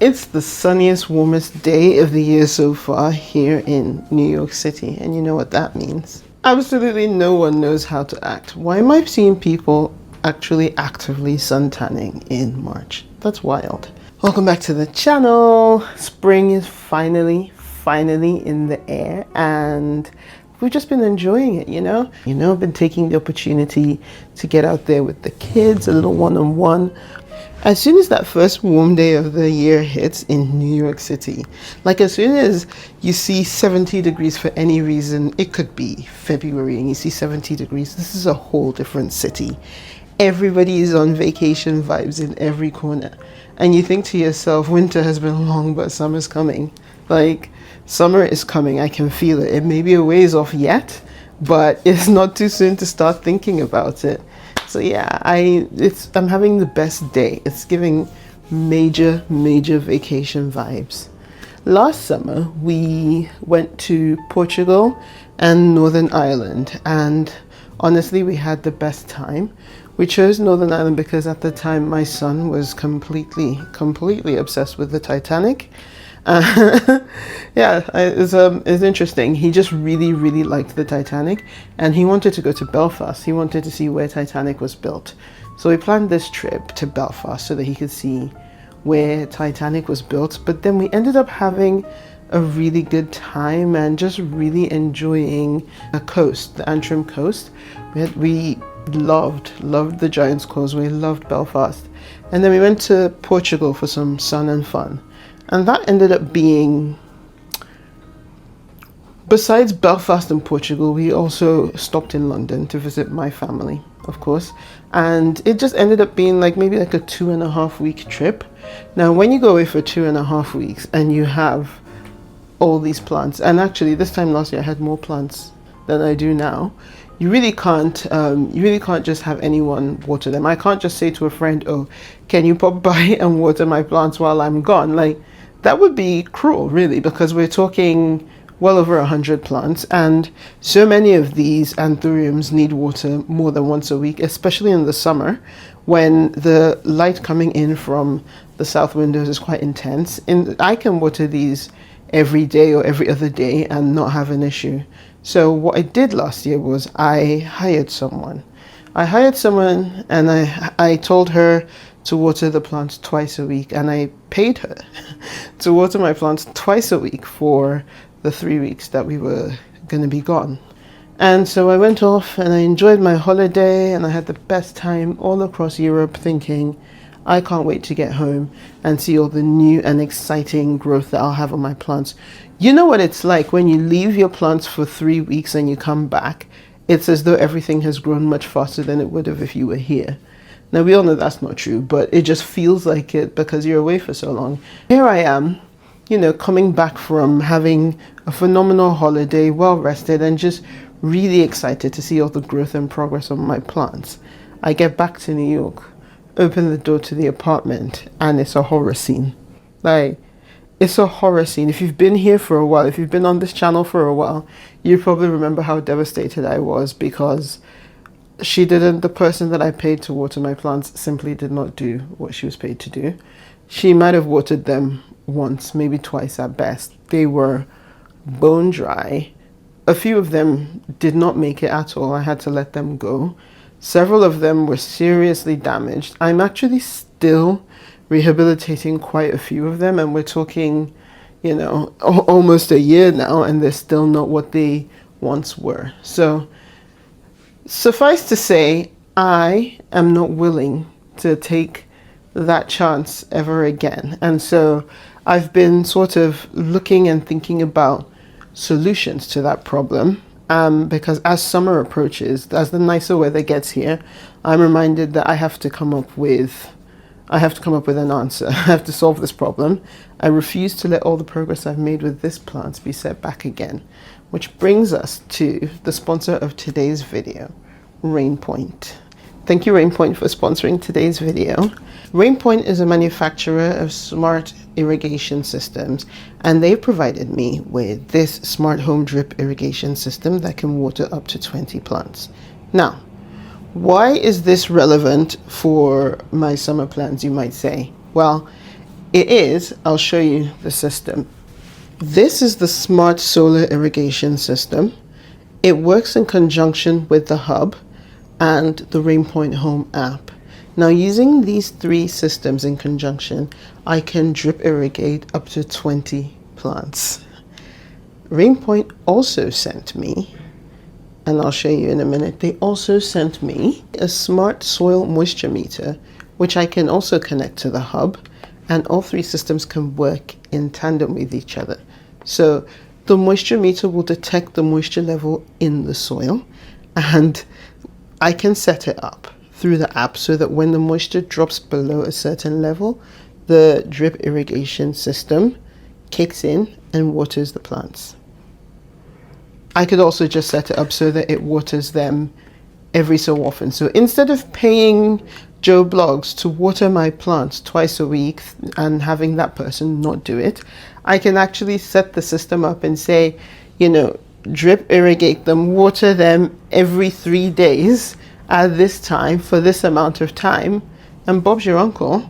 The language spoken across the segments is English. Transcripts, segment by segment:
It's the sunniest, warmest day of the year so far here in New York City, and you know what that means. Absolutely no one knows how to act. Why am I seeing people actually actively suntanning in March? That's wild. Welcome back to the channel. Spring is finally in the air, and we've just been enjoying it, you know? I've been taking the opportunity to get out there with the kids, a little one-on-one. As soon as that first warm day of the year hits in New York City, like as soon as you see 70 degrees for any reason, it could be February and you see 70 degrees, this is a whole different city. Everybody is on vacation vibes in every corner. And you think to yourself, winter has been long, but summer's coming. Like, summer is coming, I can feel it. It may be a ways off yet, but it's not too soon to start thinking about it. So yeah, I'm having the best day. It's giving major vacation vibes. Last summer, we went to Portugal and Northern Ireland, and honestly, we had the best time. We chose Northern Ireland because at the time my son was completely obsessed with the Titanic. It's interesting. He just really liked the Titanic, and he wanted to go to Belfast. He wanted to see where Titanic was built. So we planned this trip to Belfast so that he could see where Titanic was built. But then we ended up having a really good time and just really enjoying the coast, the Antrim coast. We loved the Giant's Causeway, loved Belfast. And then we went to Portugal for some sun and fun. And that ended up being, besides Belfast and Portugal, we also stopped in London to visit my family, of course. And it just ended up being maybe a 2.5 week trip. Now, when you go away for 2.5 weeks and you have all these plants, and actually this time last year I had more plants than I do now, you really can't just have anyone water them. I can't just say to a friend, oh, can you pop by and water my plants while I'm gone? That would be cruel, really, because we're talking well over 100 plants, and so many of these Anthuriums need water more than once a week, especially in the summer when the light coming in from the south windows is quite intense. And I can water these every day or every other day and not have an issue. So what I did last year was I hired someone and I told her to water the plants twice a week, and I paid her to water my plants twice a week for the 3 weeks that we were going to be gone. And so I went off and I enjoyed my holiday, and I had the best time all across Europe, thinking I can't wait to get home and see all the new and exciting growth that I'll have on my plants. You know what it's like when you leave your plants for 3 weeks and you come back? It's as though everything has grown much faster than it would have if you were here. Now, we all know that's not true, but it just feels like it because you're away for so long. Here I am, coming back from having a phenomenal holiday, well rested, and just really excited to see all the growth and progress on my plants. I get back to New York, open the door to the apartment, and it's a horror scene. It's a horror scene. If you've been here for a while, if you've been on this channel for a while, you probably remember how devastated I was because the person that I paid to water my plants simply did not do what she was paid to do. She might have watered them once, maybe twice at best. They were bone dry. A few of them did not make it at all. I had to let them go. Several of them were seriously damaged. I'm actually still rehabilitating quite a few of them, and we're talking, almost a year now, and they're still not what they once were. So suffice to say, I am not willing to take that chance ever again. And so I've been sort of looking and thinking about solutions to that problem. Because as summer approaches, as the nicer weather gets here, I'm reminded that I have to come up with an answer. I have to solve this problem. I refuse to let all the progress I've made with this plant be set back again. Which brings us to the sponsor of today's video, RainPoint. Thank you, RainPoint, for sponsoring today's video. RainPoint is a manufacturer of smart irrigation systems, and they provided me with this smart home drip irrigation system that can water up to 20 plants. Now, why is this relevant for my summer plans, you might say? Well, it is, I'll show you the system. This is the smart solar irrigation system. It works in conjunction with the hub and the RainPoint Home app. Now, using these three systems in conjunction, I can drip irrigate up to 20 plants. RainPoint also sent me, and I'll show you in a minute, they also sent me a smart soil moisture meter, which I can also connect to the hub, and all three systems can work in tandem with each other. So the moisture meter will detect the moisture level in the soil, and I can set it up through the app so that when the moisture drops below a certain level, the drip irrigation system kicks in and waters the plants. I could also just set it up so that it waters them every so often. So instead of paying Joe Blogs to water my plants twice a week and having that person not do it, I can actually set the system up and say, drip irrigate them, water them every 3 days at this time for this amount of time, and Bob's your uncle.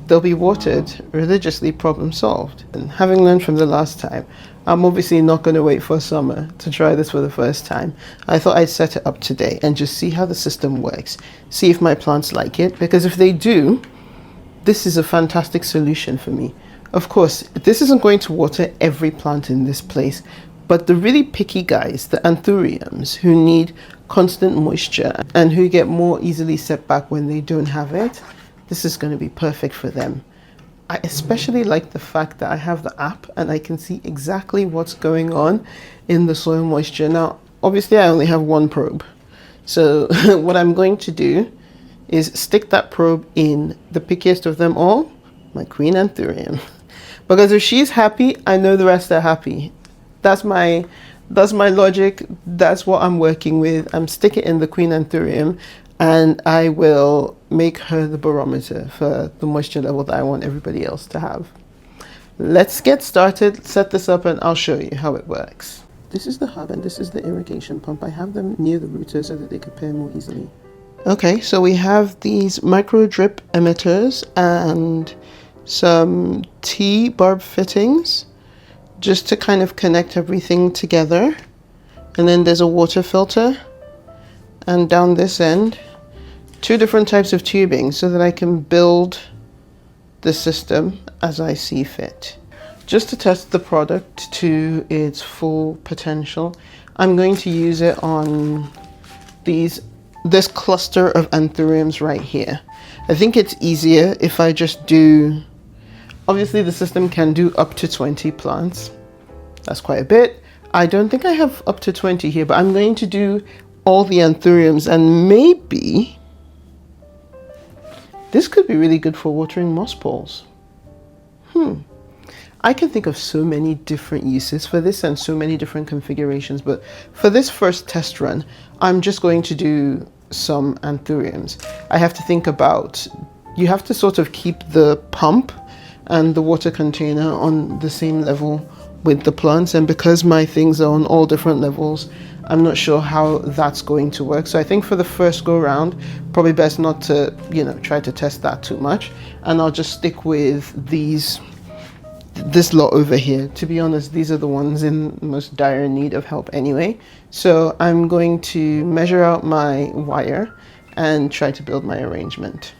They'll be watered religiously, problem solved. And having learned from the last time, I'm obviously not going to wait for summer to try this for the first time. I thought I'd set it up today and just see how the system works, see if my plants like it, because if they do, this is a fantastic solution for me. Of course, this isn't going to water every plant in this place, but the really picky guys, the Anthuriums, who need constant moisture and who get more easily set back when they don't have it, this is going to be perfect for them. I especially like the fact that I have the app and I can see exactly what's going on in the soil moisture. Now, obviously I only have one probe. So what I'm going to do is stick that probe in the pickiest of them all, my Queen Anthurium. Because if she's happy, I know the rest are happy. That's my logic. That's what I'm working with. I'm sticking in the Queen Anthurium, and I will make her the barometer for the moisture level that I want everybody else to have. Let's get started, set this up, and I'll show you how it works. This is the hub and this is the irrigation pump. I have them near the router so that they could pair more easily. Okay, so we have these micro drip emitters and some T-barb fittings just to kind of connect everything together. And then there's a water filter, and down this end, 2 different types of tubing so that I can build the system as I see fit. Just to test the product to its full potential, I'm going to use it on this cluster of Anthuriums right here. I think it's easier if I just do, obviously the system can do up to 20 plants. That's quite a bit. I don't think I have up to 20 here, but I'm going to do all the Anthuriums, and maybe this could be really good for watering moss balls. I can think of so many different uses for this and so many different configurations, but for this first test run, I'm just going to do some Anthuriums. I have to think about, you have to sort of keep the pump and the water container on the same level with the plants, and because my things are on all different levels, I'm not sure how that's going to work. So I think for the first go round, probably best not to, try to test that too much, and I'll just stick with this lot over here. To be honest, these are the ones in most dire need of help anyway. So I'm going to measure out my wire and try to build my arrangement.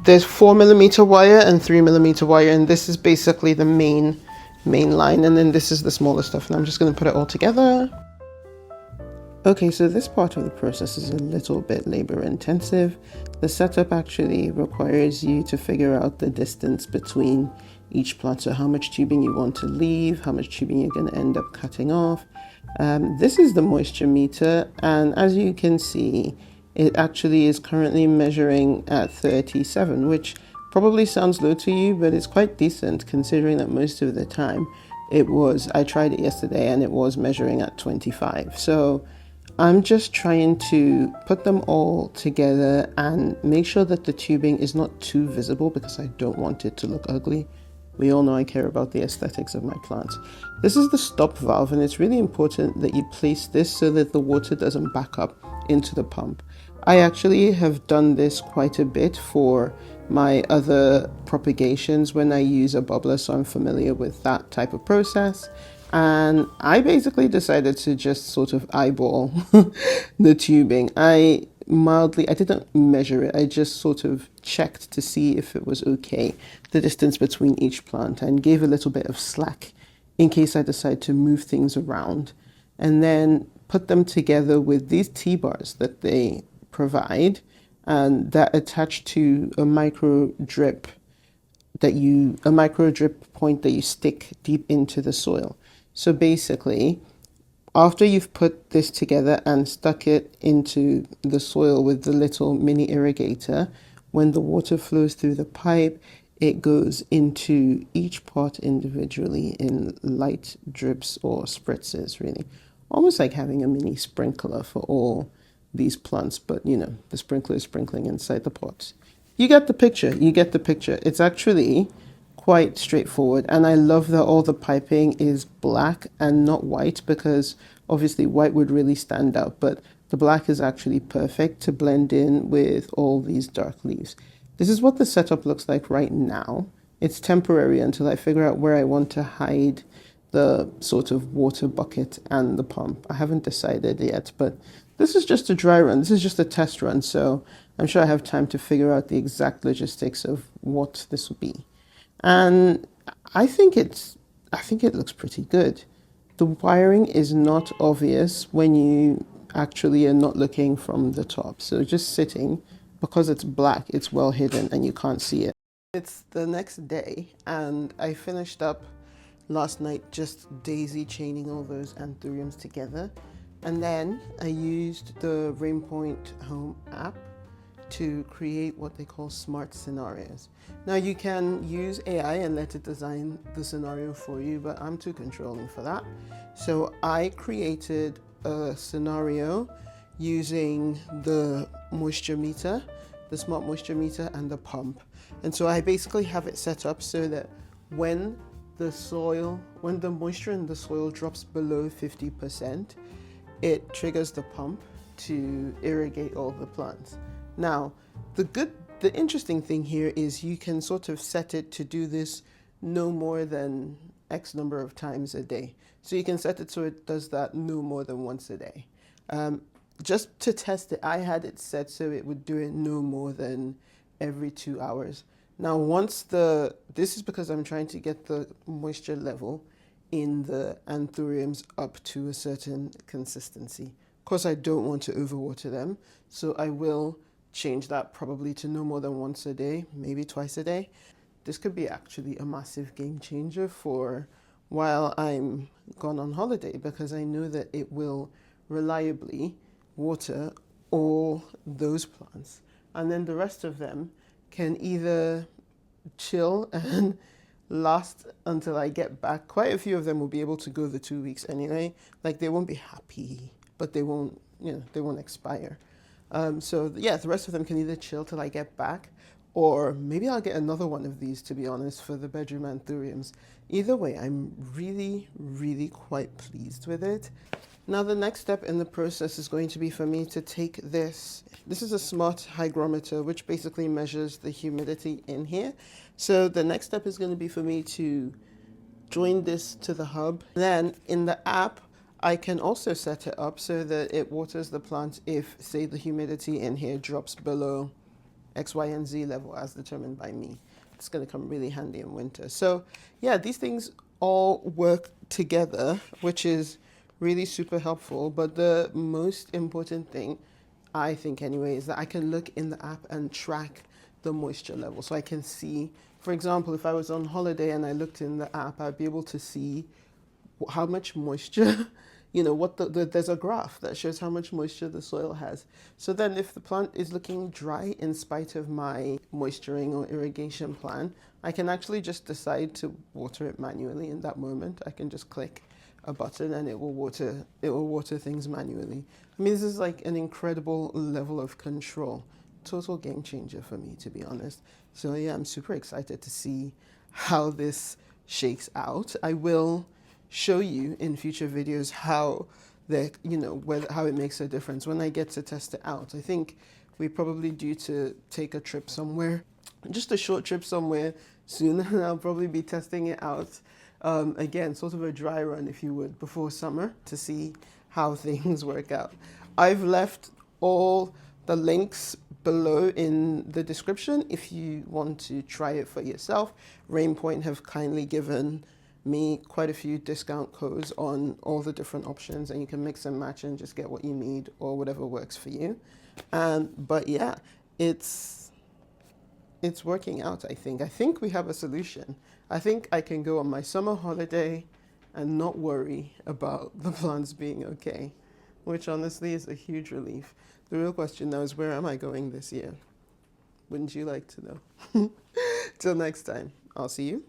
There's 4mm wire and 3mm wire, and this is basically the main line, and then this is the smaller stuff, and I'm just going to put it all together. Okay, so this part of the process is a little bit labor intensive. The setup actually requires you to figure out the distance between each plant, so how much tubing you want to leave, how much tubing you're going to end up cutting off. This is the moisture meter, and as you can see, it actually is currently measuring at 37, which probably sounds low to you, but it's quite decent considering that most of the time I tried it yesterday and it was measuring at 25. So I'm just trying to put them all together and make sure that the tubing is not too visible because I don't want it to look ugly. We all know I care about the aesthetics of my plants. This is the stop valve, and it's really important that you place this so that the water doesn't back up into the pump. I actually have done this quite a bit for my other propagations when I use a bubbler, so I'm familiar with that type of process. And I basically decided to just sort of eyeball the tubing. I didn't measure it, I just sort of checked to see if it was okay, the distance between each plant, and gave a little bit of slack in case I decide to move things around. And then put them together with these T-bars that they provide, and that attach to a micro drip point that you stick deep into the soil. So basically, after you've put this together and stuck it into the soil with the little mini irrigator, when the water flows through the pipe, it goes into each pot individually in light drips or spritzes, really. Almost like having a mini sprinkler for all these plants, but the sprinkler is sprinkling inside the pots. You get the picture. You get the picture. It's actually quite straightforward, and I love that all the piping is black and not white, because obviously white would really stand out, but the black is actually perfect to blend in with all these dark leaves. This is what the setup looks like right now. It's temporary until I figure out where I want to hide the sort of water bucket and the pump. I haven't decided yet, but this is just a dry run. This is just a test run, so I'm sure I have time to figure out the exact logistics of what this will be. And I think it looks pretty good. The wiring is not obvious when you actually are not looking from the top. So just sitting, because it's black, it's well hidden and you can't see it. It's the next day, and I finished up last night just daisy chaining all those anthuriums together. And then I used the RainPoint Home app to create what they call smart scenarios. Now you can use AI and let it design the scenario for you, but I'm too controlling for that. So I created a scenario using the moisture meter, the smart moisture meter, and the pump. And so I basically have it set up so that when the moisture in the soil drops below 50%, it triggers the pump to irrigate all the plants. Now, the interesting thing here is you can sort of set it to do this no more than X number of times a day. So you can set it so it does that no more than once a day. Just to test it, I had it set so it would do it no more than every 2 hours. Now, this is because I'm trying to get the moisture level in the anthuriums up to a certain consistency. Of course, I don't want to overwater them, so I will change that probably to no more than once a day, maybe twice a day. This could be actually a massive game changer for while I'm gone on holiday, because I know that it will reliably water all those plants, and then the rest of them can either chill and last until I get back. Quite a few of them will be able to go the 2 weeks anyway. Like, they won't be happy, but they won't expire. So yeah, the rest of them can either chill till I get back, or maybe I'll get another one of these, to be honest, for the bedroom anthuriums. Either way, I'm really, really quite pleased with it. Now, the next step in the process is going to be for me to take this. This is a smart hygrometer, which basically measures the humidity in here. So the next step is going to be for me to join this to the hub. Then in the app, I can also set it up so that it waters the plant if, say, the humidity in here drops below X, Y, and Z level as determined by me. It's going to come really handy in winter. So yeah, these things all work together, which is really super helpful. But the most important thing, I think anyway, is that I can look in the app and track the moisture level. So I can see, for example, if I was on holiday and I looked in the app, I'd be able to see how much moisture, there's a graph that shows how much moisture the soil has. So then if the plant is looking dry in spite of my moisturing or irrigation plan, I can actually just decide to water it manually in that moment. I can just click a button and it will water things manually. I mean, this is like an incredible level of control. Total game changer for me, to be honest. So yeah, I'm super excited to see how this shakes out. I will show you in future videos how how it makes a difference when I get to test it out. I think we probably due to take a trip somewhere just a short trip somewhere soon, and I'll probably be testing it out again, sort of a dry run, if you would, before summer to see how things work out. I've left all the links below in the description if you want to try it for yourself. RainPoint have kindly given me quite a few discount codes on all the different options, and you can mix and match and just get what you need or whatever works for you. But yeah, it's working out. I think we have a solution. I think I can go on my summer holiday and not worry about the plants being okay, which honestly is a huge relief. The real question now is, where am I going this year? Wouldn't you like to know? Till next time, I'll see you